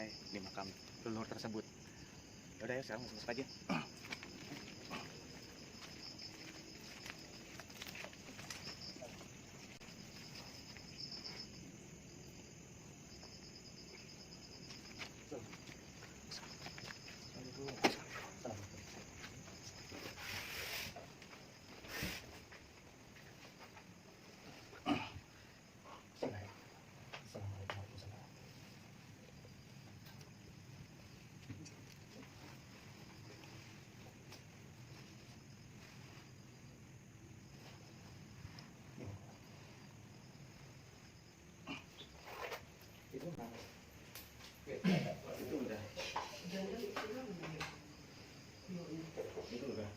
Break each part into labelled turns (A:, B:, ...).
A: selesai di makam leluhur tersebut. Yaudah ya, sekarang masuk aja. Itu udah.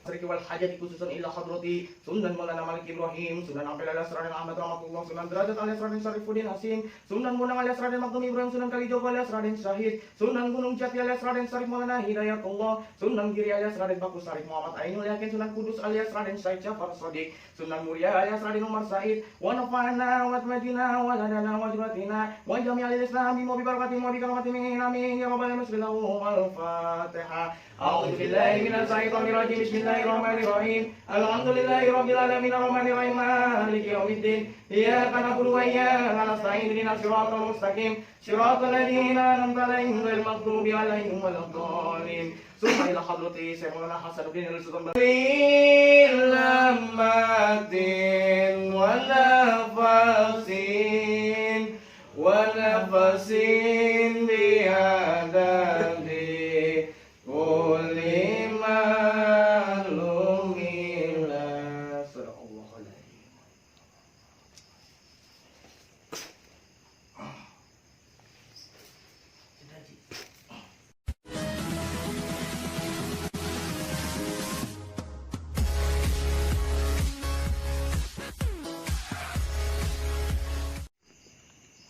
A: Sariki wal hajati khususan ila hadrati Sunan Maulana Malik Ibrahim, Sunan Ampel alias Raden Ahmad Rahmatullah, Sunan Derajat alias Raden Syarifuddin Hasim, Sunan Bonang alias Raden Maktum Ibrahim, Sunan Kalijogo alias Raden Syahid, Sunan Gunung Jati alias Raden Syarif Maulana Hidayatullah, Sunan Giri alias Raden Bakus Syarif Muhammad Ainul Yakin, Sunan Kudus alias Raden Syed Jafar Shadiq, Sunan Muria alias Raden Umar Said, wa nafa'ana wa atmatina wa ladana wa juratina wa jami'al Islam bi barakatihi wa bi karamatihi amin ya rabbal alamin. Al-Fatihah. A'udzu billahi minasy syaithanir rajim. Bismillahirrahmanirrahim. Alhamdulillahi rabbil alamin arrahmanir rahim maliki yaumiddin. Iyyaka na'budu wa iyyaka nasta'in ihdinas siratal mustaqim siratal ladzina an'amta 'alaihim ghairil maghdubi 'alaihim waladdallin. Summa ila hadrati Sayyidina Hasanuddin al-Sultan lamatin wa nafasin biadadi kulli ma'lumila. Sadaqallahu alaihi.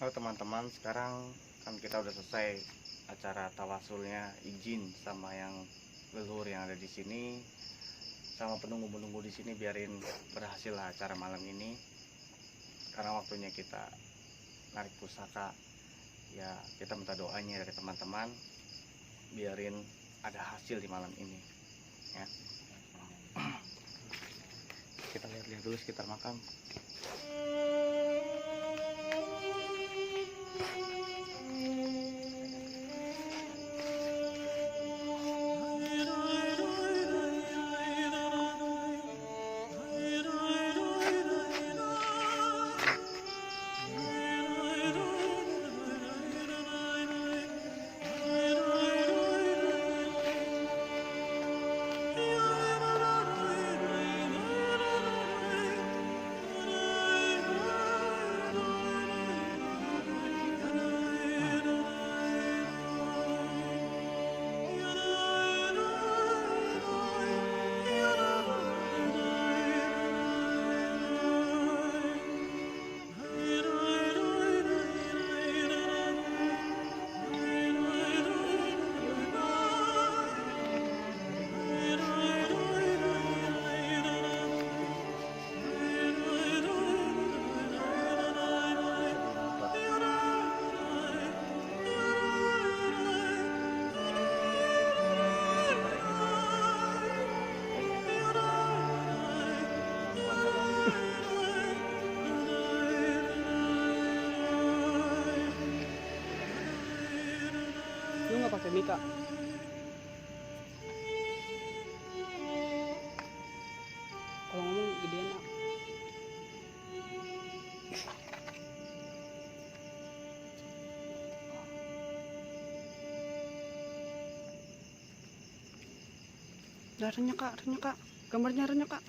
A: Halo teman-teman, sekarang kan kita udah selesai acara tawasulnya, izin sama yang leluhur yang ada di sini, sama penunggu-penunggu di sini, biarin berhasil lah acara malam ini. Karena waktunya kita narik pusaka, ya kita minta doanya dari teman-teman, biarin ada hasil di malam ini. Ya. Kita lihat-lihat dulu sekitar makam.
B: Lu nggak pakai mika? Kalau ngomong gedean ah. Nah, renyek kak, gambarnya renyek kak.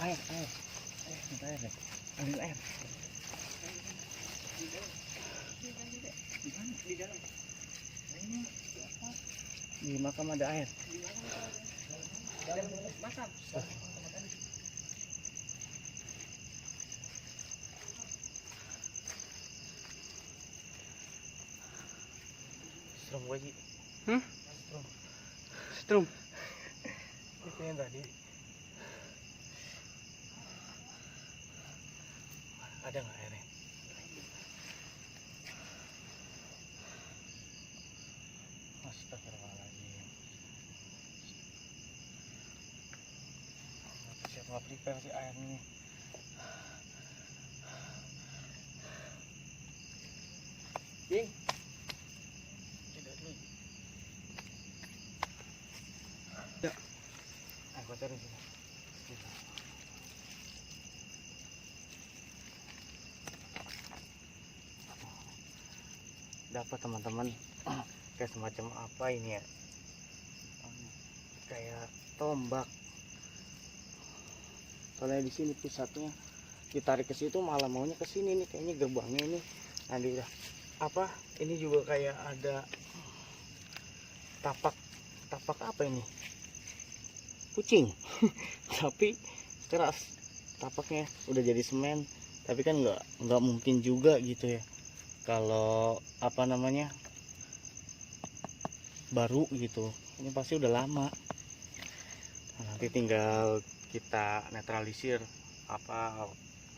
C: Air, minta air deh. Ambil air. Di mana? Di dalam. Di makam ada air. Dalam makam. Strom gua, Ji.
B: Strom.
C: Itu yang tadi. Ada nggak airnya? Astagfirullahaladzim. Siap nggak prepare si air ini. Jing. Tidak dulu.
B: Ya.
C: Aku taruh sini. Dapat teman-teman kayak semacam apa ini ya, kayak tombak. Soalnya di sini pusatnya, ditarik ke situ malah maunya ke sini nih, kayaknya gerbangnya ini. Nanti udah apa ini juga kayak ada tapak apa ini, kucing tapi keras tapaknya, udah jadi semen. Tapi kan nggak mungkin juga gitu ya, kalau apa namanya baru gitu, ini pasti udah lama. Nah, nanti tinggal kita netralisir apa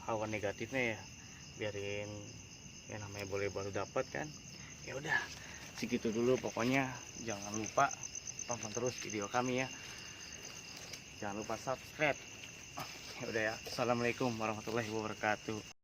C: hawa negatifnya ya, biarin ya, namanya boleh baru dapat kan. Ya udah segitu dulu pokoknya. Jangan lupa tonton terus video kami ya, jangan lupa subscribe. Ya udah ya, assalamualaikum warahmatullahi wabarakatuh.